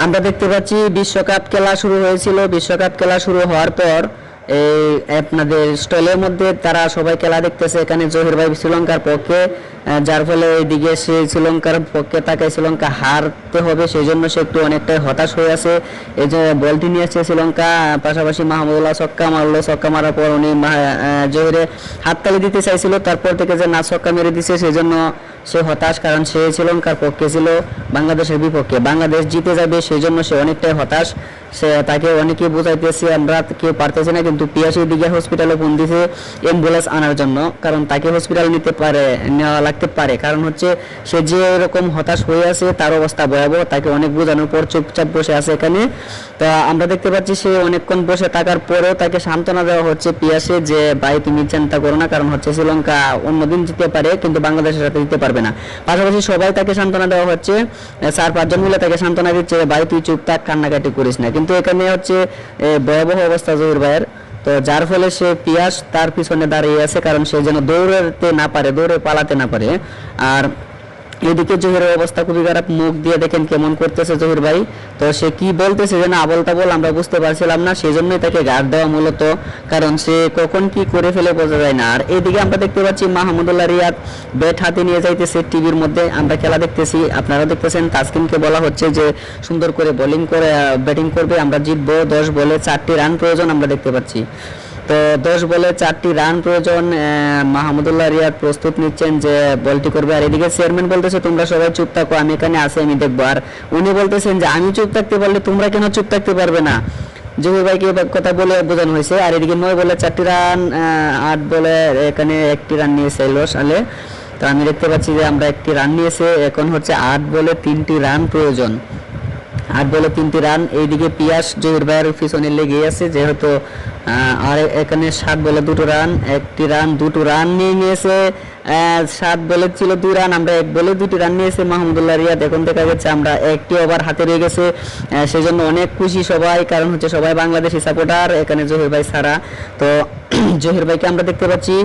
আমরা দেখতে পাচ্ছি বিশ্বকাপ খেলা শুরু হয়েছিল। বিশ্বকাপ খেলা শুরু হওয়ার পর এই আপনাদের স্টলের মধ্যে তারা সবাই খেলা দেখতেছে। এখানে জহির ভাই শ্রীলঙ্কার পক্ষে, যার ফলে এইদিকে সে শ্রীলঙ্কার পক্ষে তাকে শ্রীলঙ্কা হারতে হবে, সেই জন্য সে একটু অনেকটাই হতাশ হয়ে আছে। এই যে বলটি নিয়ে আসছে শ্রীলঙ্কা, পাশাপাশি মাহমুদুল্লাহ ছক্কা মারলো। ছক্কা মারার পর উনি জহিরে হাততালি দিতে চাইছিল, তারপর থেকে যে না ছক্কা মেরে দিছে সেই জন্য সে হতাশ, কারণ সে শ্রীলঙ্কার পক্ষে ছিল বাংলাদেশের বিপক্ষে। বাংলাদেশ জিতে যাবে সেই জন্য সে অনেকটাই হতাশ। সে তাকে অনেকে বোঝাইতেছে, আমরা কেউ পারতেছি না, কিন্তু পিয়াসি দিকে হসপিটালে ফোন দিছে অ্যাম্বুলেন্স আনার জন্য, কারণ তাকে হসপিটাল নেওয়া লাগতে পারে। কারণ হচ্ছে সে যে এরকম হতাশ হয়ে আছে, তার অবস্থা ভয়াবহ। তাকে অনেক বোঝানোর পর চুপচাপ বসে আছে এখানে। তা আমরা দেখতে পাচ্ছি সে অনেকক্ষণ বসে থাকার পরেও তাকে সান্ত্বনা দেওয়া হচ্ছে পিয়াসে, যে ভাই তুমি চিন্তা করো না, কারণ হচ্ছে শ্রীলঙ্কা অন্যদিন জিতে পারে কিন্তু বাংলাদেশের সাথে জিতে পারবে না। পাশাপাশি সবাই তাকে সান্ত্বনা দেওয়া হচ্ছে, 4-5 জন মিলে তাকে সান্ত্বনা দিচ্ছে, ভাই তুই চুপ থাক, কান্নাকাটি করিস না। কিন্তু এখানে হচ্ছে ভয়াবহ অবস্থা জহির ভাইয়ের। তো যার ফলে সে পিয়াস তার পিছনে দাঁড়িয়ে আছে, কারণ সে যেন দৌড়াতে না পারে, দৌড়ে পালাতে না পারে। আর এদিকে জহিরের অবস্থা খুবই খারাপ, মুখ দিয়ে দেখেন কেমন করতেছে জহির ভাই। তো সে কি বলতেছে যেন আবল তাবল, আমরা বুঝতে পারছিলাম না, সেই জন্যই তাকে গার্ড দেওয়া মূলত, কারণ সে কখন কি করে ফেলে বোঝা যায় না। আর এদিকে আমরা দেখতে পাচ্ছি মাহমুদুল্লাহ রিয়াদ ব্যাট হাতে নিয়ে যাইতেছে টিভির মধ্যে, আমরা খেলা দেখতেছি, আপনারা দেখতেছেন। তাসকিনকে বলা হচ্ছে যে সুন্দর করে বোলিং করে ব্যাটিং করবে, আমরা জিতবো। 10 বলে 4টি রান প্রয়োজন, আমরা দেখতে পাচ্ছি। তো 10 বলে 4টি রান প্রয়োজন। মাহমুদুল্লাহ রিয়াদ প্রস্তুত নিচ্ছেন যে বলটি করবে। আর এদিকে চেয়ারম্যান বলতেছে তোমরা সবাই চুপ থাকো, আমি এখানে আছি, আমি দেখবো। আর উনি বলতেছেন যে আমি চুপ থাকতে পারলে তোমরা কেন চুপ থাকতে পারবে না। জহির ভাইকে কথা বলে বোঝানো হয়েছে। আর এদিকে 9 বলে 4টি রান, 8 বলে এখানে 1টি রান নিয়েছে সালে। তো আমি দেখতে পাচ্ছি যে আমরা 1টি রান নিয়েছে, এখন হচ্ছে 8 বলে 3টি রান প্রয়োজন। 8 বলে 3টি রান। এইদিকে পিয়াস জহির ভাইয়ের পিছনে লেগে আছে যেহেতু। আর এখানে 7 বলে 2টো রান, 1টি রান, 2টো রান নিয়ে নিয়েছে। 7 বলে ছিল 2 রান, আমরা 1 বলে 2টি রান নিয়েছে মাহমুদুল্লাহ রিয়াদ। এখন দেখা যাচ্ছে আমরা 1টি ওভার হাতে রয়ে গেছে, সেজন্য অনেক খুশি সবাই, কারণ হচ্ছে সবাই বাংলাদেশি সাপোর্টার এখানে জহির ভাই ছাড়া। তো জহির ভাইকে আমরা দেখতে পাচ্ছি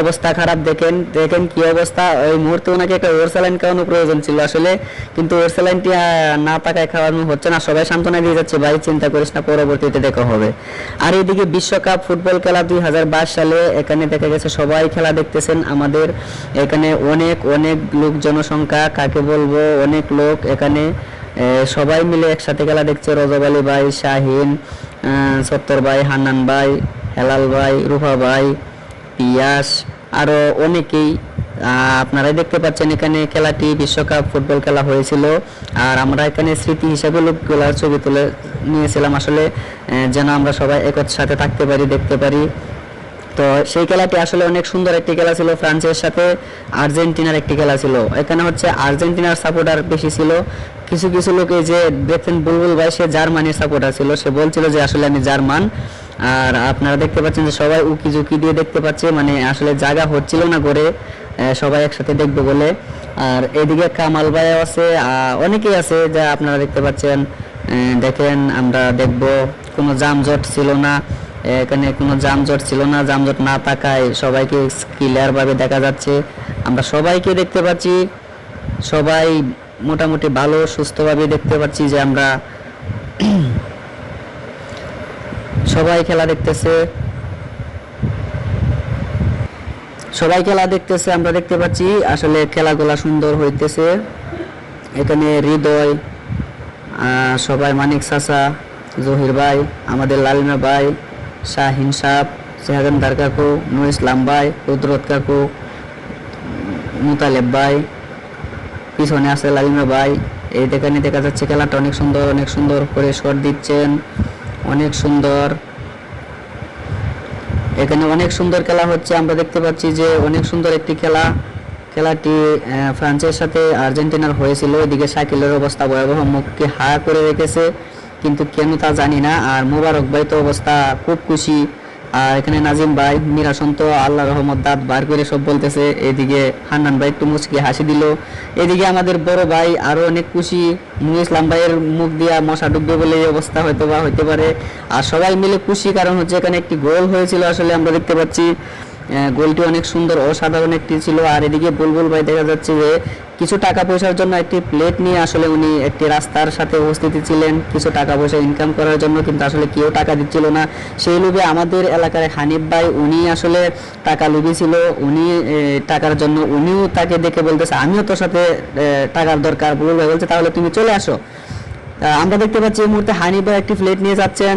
অবস্থা খারাপ, দেখেন দেখেন কি অবস্থা। ওই মুহূর্তে ওনাকে একটা ওর স্যালাইন খাওয়ানো প্রয়োজন ছিল আসলে, কিন্তু ওর স্যালাইনটি না পাকায় খাওয়ানো হচ্ছে না। সবাই সান্ত্বনা দিয়ে যাচ্ছে, ভাই চিন্তা করিস না, পরবর্তীতে দেখা হবে। আর এইদিকে বিশ্বকাপ ফুটবল খেলা 2022 সালে এখানে দেখা গেছে সবাই খেলা দেখতেছেন আমাদের এখানে। অনেক অনেক লোক, জনসংখ্যা কাকে বলবো, অনেক লোক এখানে সবাই মিলে একসাথে খেলা দেখছে। রজব আলী ভাই, শাহিন, সত্তর ভাই, হান্নান ভাই, হেলাল ভাই, রুফা ভাই, পিয়াস, আরো অনেকেই আপনারাই দেখতে পাচ্ছেন। এখানে খেলাটি বিশ্বকাপ ফুটবল খেলা হয়েছিল, আর আমরা এখানে স্মৃতি হিসাবে লোকগুলার ছবি তুলে নিয়েছিলাম আসলে, যেন আমরা সবাই একসাথে থাকতে পারি, দেখতে পারি। তো সেই খেলাটি আসলে অনেক সুন্দর একটি খেলা ছিল। ফ্রান্সের সাথে আর্জেন্টিনার একটি খেলা ছিল। এখানে হচ্ছে আর্জেন্টিনার সাপোর্টার বেশি ছিল। কিছু কিছু লোক, এই যে দেখছেন বুলবুল ভাই, সে জার্মানির সাপোর্টার ছিল, সে বলছিল যে আসলে আমি জার্মান। আর আপনারা দেখতে পাচ্ছেন যে সবাই উকি ঝুঁকি দিয়ে দেখতে পাচ্ছে, মানে আসলে জায়গা হচ্ছিল না করে সবাই একসাথে দেখবে বলে। আর এদিকে কামাল ভাই আছে, অনেকেই আছে যা আপনারা দেখতে পাচ্ছেন। দেখেন আমরা দেখব, কোনো যানজট ছিল না এখানে, কোনো যানজট ছিল না। যানজট না থাকায় সবাইকে ক্লিয়ার ভাবে দেখা যাচ্ছে, আমরা সবাইকে দেখতে পাচ্ছি, সবাই মোটামুটি ভালো সুস্থভাবে দেখতে পাচ্ছি যে আমরা সবাই খেলা দেখতেছে, সবাই খেলা দেখতেছে, আমরা দেখতে পাচ্ছি আসলে খেলাগুলা সুন্দর হইতেছে। এখানে হৃদয়, সবাই, মানিক চাচা, জহির ভাই, আমাদের লালিমা ভাই, শাহিন সাহ, সেহাজানদার কাকু, নুর ইসলাম ভাই, রুদ্রত কাকু, মুতালেব ভাই, পিছনে আছে লালিমা ভাই। এই এখানে দেখা যাচ্ছে খেলাটা অনেক সুন্দর, অনেক সুন্দর করে শট দিচ্ছেন, অনেক সুন্দর। এখানে অনেক সুন্দর খেলা হচ্ছে, আমরা দেখতে পাচ্ছি যে অনেক সুন্দর একটি খেলা। খেলাটি ফ্রান্সের সাথে আর্জেন্টিনার হয়েছিল। এদিকে শাকিলের অবস্থা ভয়াবহ, মুখকে হা করে রেখেছে, কিন্তু কেন তা জানি না। আর মোবারক ভাই তো অবস্থা খুব খুশি। আর এখানে নাজিম ভাই, মিরাসন তো আল্লাহ রহমত দাঁত বার করে সব বলতেছে। এদিকে হান্নান ভাই একটু মুচকি হাসি দিল। এদিকে আমাদের বড় ভাই আরো অনেক খুশি, নুর ইসলাম ভাইয়ের মুখ দিয়া মশা ডুববে বলে এই অবস্থা হয়তো বা হইতে পারে। আর সবাই মিলে খুশি, কারণ হচ্ছে এখানে একটি গোল হয়েছিল আসলে, আমরা দেখতে পাচ্ছি। গোলটি অনেক সুন্দর অসাধারণ একটি ছিল। আর এদিকে বুলবুল ভাই দেখা যাচ্ছে যে কিছু টাকা পয়সার জন্য একটি প্লেট নিয়ে আসলে উনি একটি রাস্তার সাথে উপস্থিতি ছিলেন কিছু টাকা পয়সা ইনকাম করার জন্য, কিন্তু আসলে কেউ টাকা দিচ্ছিল না। সেই লোভে আমাদের এলাকার হানিফ ভাই উনি আসলে টাকা লোভী ছিল, উনি টাকার জন্য উনিও তাকে দেখে বলতেছে আমিও তোর সাথে টাকার দরকার। বুলবুল ভাই বলছে তাহলে তুমি চলে আসো। আমরা দেখতে পাচ্ছি এই মুহূর্তে হানিফ ভাই একটি প্লেট নিয়ে যাচ্ছেন।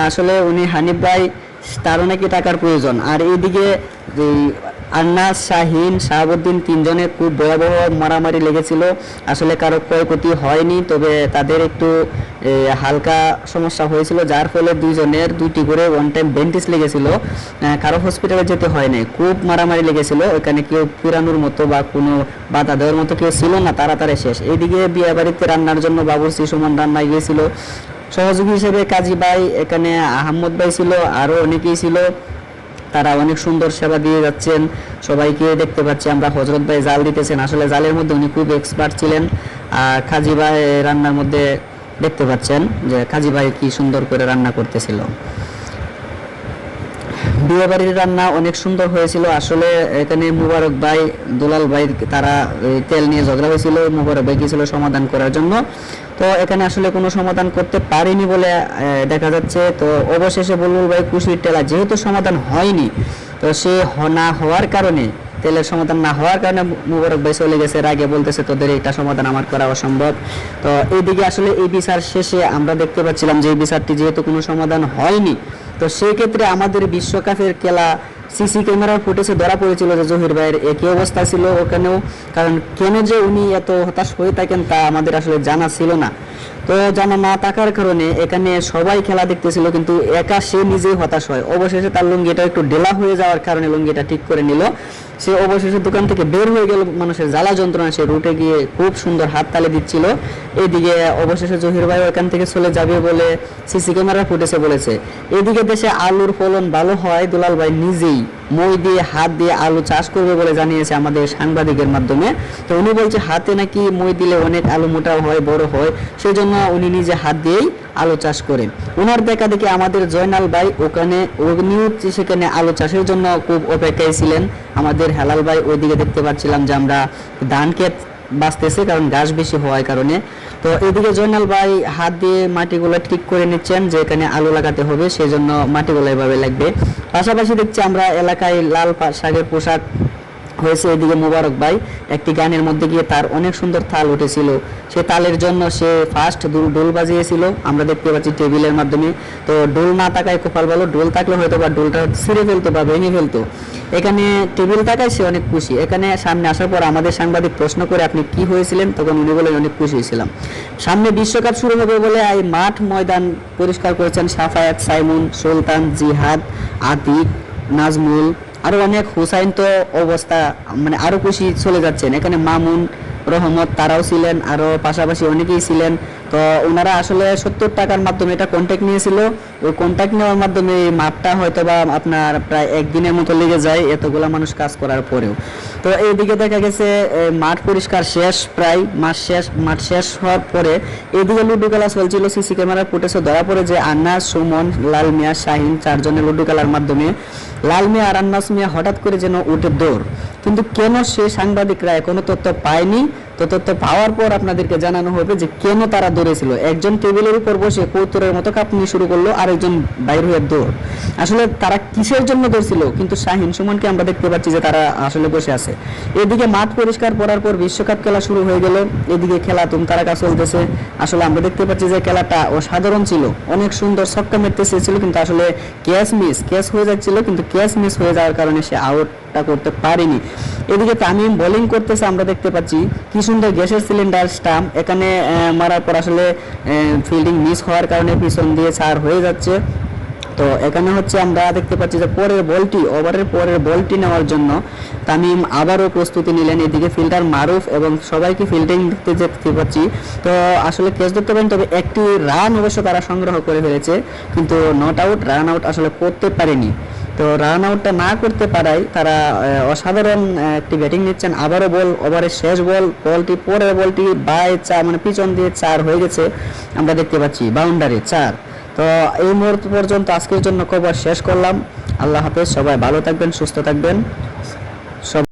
আসলে উনি হানিফ ভাই তারও নাকি টাকার প্রয়োজন। আর এইদিকে আন্নাস, শাহিন, শাহাবুদ্দিন তিনজনের খুব ভয়াবহ মারামারি লেগেছিল। আসলে কারো ক্ষয়ক্ষতি হয়নি, তবে তাদের একটু হালকা সমস্যা হয়েছিল, যার ফলে দুইজনের দুইটি করে ওয়ান টাইম বেন্টিস লেগেছিল। কারো হসপিটালে যেতে হয় নাই, খুব মারামারি লেগেছিল। এখানে কেউ পুরানোর মতো বা কোনো বাধা দেওয়ার মতো কেউ ছিল না, তাড়াতাড়ি শেষ। এইদিকে বিয়ে বাড়িতে রান্নার জন্য বাবুর্চি সুমন রান্না গিয়েছিল, সহযোগী হিসেবে কাজী ভাই, এখানে আহমদ ভাই ছিল, আরও অনেকেই ছিল। তারা অনেক সুন্দর সেবা দিয়ে যাচ্ছেন সবাইকে দেখতে পাচ্ছি আমরা। হজরত ভাই জাল দিতেছেন, আসলে জালের মধ্যে উনি খুব এক্সপার্ট ছিলেন। আর কাজী ভাই রান্নার মধ্যে দেখতে পাচ্ছেন যে কাজী ভাই কি সুন্দর করে রান্না করতেছিল। বিয়ে বাড়ির রান্না অনেক সুন্দর হয়েছিল। আসলে এখানে মুবারক ভাই, দুলাল ভাই তারা তেল নিয়ে ঝগড়া হয়েছিল, মুবারক ভাই গিয়েছিল সমাধান করার জন্য। তো এখানে আসলে কোনো সমাধান করতে পারেনি বলে দেখা যাচ্ছে। তো অবশেষে বুলবুল ভাই খুশির টেলা, যেহেতু সমাধান হয়নি, তো সে না হওয়ার কারণে, তেলের সমাধান না হওয়ার কারণে মুবারক ভাই চলে গেছে, রাগে বলতেছে তোদের এটা সমাধান আমার করা অসম্ভব। তো এইদিকে আসলে এই বিচার শেষে আমরা দেখতে পাচ্ছিলাম যে এই বিচারটি যেহেতু কোনো সমাধান হয়নি, তো সেই ক্ষেত্রে আমাদের বিশ্বকাপের খেলা সিসি ক্যামেরার ফুটেজে ধরা পড়েছিল যে জহির ভাইয়ের একই অবস্থা ছিল ওখানেও। কারণ কেন যে উনি এত হতাশ হয়ে থাকেন তা আমাদের আসলে জানা ছিল না। তো জানা না থাকার কারণে এখানে সবাই খেলা দেখতেছিল, কিন্তু একা সে নিজেই হতাশ হয়। অবশেষে তার লুঙ্গিটা একটু ঢেলা হয়ে যাওয়ার কারণে লুঙ্গিটা ঠিক করে নিল। সে অবশেষে দোকান থেকে বের হয়ে গেল, মানুষের জ্বালা যন্ত্রণা সে রুটে গিয়ে খুব সুন্দর হাততালি দিচ্ছিল। এইদিকে অবশেষে জহির ভাই এখান থেকে চলে যাবে বলে সিসি ক্যামেরা ফুটেছে বলেছে। এদিকে দেশে আলুর ফলন ভালো হয়, দুলাল ভাই নিজেই মই দিয়ে হাত দিয়ে আলু চাষ করবে বলে জানিয়েছে আমাদের সাংবাদিকের মাধ্যমে। তো উনি বলছে হাতে নাকি মই দিলে অনেক আলু মোটা হয়, বড় হয়, সেই জন্য উনি নিজে হাত দিয়েই আলু চাষ করেন। ওনার দেখা দেখে আমাদের জয়নাল ভাই উনিও সেখানে আলু চাষের জন্য খুব অপেক্ষায় ছিলেন। আমাদের হেলাল ভাই ওইদিকে দেখতে পাচ্ছিলাম যে আমরা ধান ক্ষেত বাঁচতেছে, কারণ ঘাস বেশি হওয়ার কারণে। তো এদিকে জয়নাল ভাই হাত দিয়ে মাটিগুলো ঠিক করে নিচ্ছেন যে এখানে আলু লাগাতে হবে, সেই জন্য মাটিগুলো এভাবে লাগবে। পাশাপাশি দেখছি আমরা এলাকায় লাল শাকের পোশাক হয়েছে। এদিকে মুবারক ভাই একটি গানের মধ্যে গিয়ে তার অনেক সুন্দর তাল উঠেছিল, সে তালের জন্য সে ফার্স্ট ডোল বাজিয়েছিল, আমরা দেখতে পাচ্ছি টেবিলের মাধ্যমে। তো ডোল না থাকায় কপাল ভালো, ডোল থাকলে হয়তো বা ডোলটা ছিঁড়ে ফেলতো বা ভেঙে ফেলতো। এখানে টেবিল থাকায় সে অনেক খুশি। এখানে সামনে আসার পর আমাদের সাংবাদিক প্রশ্ন করে আপনি কি হয়েছিলেন, তখন উনি বলে অনেক খুশি হয়েছিলাম। সামনে বিশ্বকাপ শুরু হবে বলে এই মাঠ ময়দান পরিষ্কার করেছেন সাফায়াত, সাইমুন, সুলতান, জিহাদ, আতিক, নাজমুল, আরো অনেক। হুসাইন তো অবস্থা মানে আরো খুশি চলে যাচ্ছেন। এখানে মামুন, রহমত তারাও ছিলেন, আরো পাশাপাশি অনেকেই ছিলেন। তো ওনারা আসলে 70 টাকার মাধ্যমে এটা কন্ট্যাক্ট নিয়েছিল। ওই কন্ট্যাক্ট নেওয়ার মাধ্যমে এই মাঠটা হয়তো বা আপনার প্রায় একদিনের মতো লেগে যায় এতগুলা মানুষ কাজ করার পরেও। তো এইদিকে দেখা গেছে মাঠ পরিষ্কার শেষ, প্রায় মাঠ শেষ হওয়ার পরে এইদিকে লুডো খেলা চলছিল। সিসি ক্যামেরার ফুটেজে ধরা পড়ে যে আন্নাস, সুমন, লাল মিয়া, শাহিন চারজনের লুডো খেলার মাধ্যমে লাল মিয়া আর আন্নাস মিয়া হঠাৎ করে যেন উঠে দৌড়, কিন্তু কেন সেই সাংবাদিকরা এখনো তথ্য পায়নি। তো তথ্য পাওয়ার পর আপনাদেরকে জানানো হবে যে কেন তারা দৌড়েছিল। একজন টেবিলের উপর বসে কৌতুরের মতো কাঁপুনি শুরু করলো, আরেকজন বাইর হয়ে দৌড়। আসলে তারা কিসের জন্য দৌড়ছিল, কিন্তু শাহিন, সুমনকে আমরা দেখতে পাচ্ছি যে তারা আসলে বসে আছে। এদিকে মাঠ পরিষ্কার করার পর বিশ্বকাপ খেলা শুরু হয়ে গেল। এদিকে খেলা তুমতারাকা চলতেছে। আসলে আমরা দেখতে পাচ্ছি যে খেলাটা অসাধারণ ছিল, অনেক সুন্দর ছক্কা মারতে চেয়েছিল, কিন্তু আসলে ক্যাচ হয়ে যাচ্ছিল, কিন্তু ক্যাচ মিস হয়ে যাওয়ার কারণে সে আউটটা করতে পারেনি। এদিকে তামিম বোলিং করতেছে, আমরা দেখতে পাচ্ছি কি সুন্দর গ্যাসের সিলিন্ডার স্টাম্প এখানে মারার পর আসলে ফিল্ডিং মিস হওয়ার কারণে পিছন দিয়ে ছাড় হয়ে যাচ্ছে। তো এখানে হচ্ছে আমরা দেখতে পাচ্ছি যে ওভারের পরের বলটি নেওয়ার জন্য তামিম আবারও প্রস্তুতি নিলেন। এদিকে ফিল্ডার মারুফ এবং সবাইকে ফিল্ডিং দেখতে পাচ্ছি। তো আসলে ক্যাচ ধরতে পারেন, তবে একটি রান অবশ্য তারা সংগ্রহ করে ফেলেছে, কিন্তু রান আউট আসলে করতে পারেনি। তো রান আউটটা না করতে পারায় তারা অসাধারণ একটি ব্যাটিং নিচ্ছেন। আবারও ওভারের শেষ পরের বলটি মানে পিছন দিয়ে 4 হয়ে গেছে, আমরা দেখতে পাচ্ছি বাউন্ডারি 4। তো এই মুহূর্ত পর্যন্ত আজকের জন্য খবর শেষ করলাম। আল্লাহ হাফেজ, সবাই ভালো থাকবেন, সুস্থ থাকবেন। সব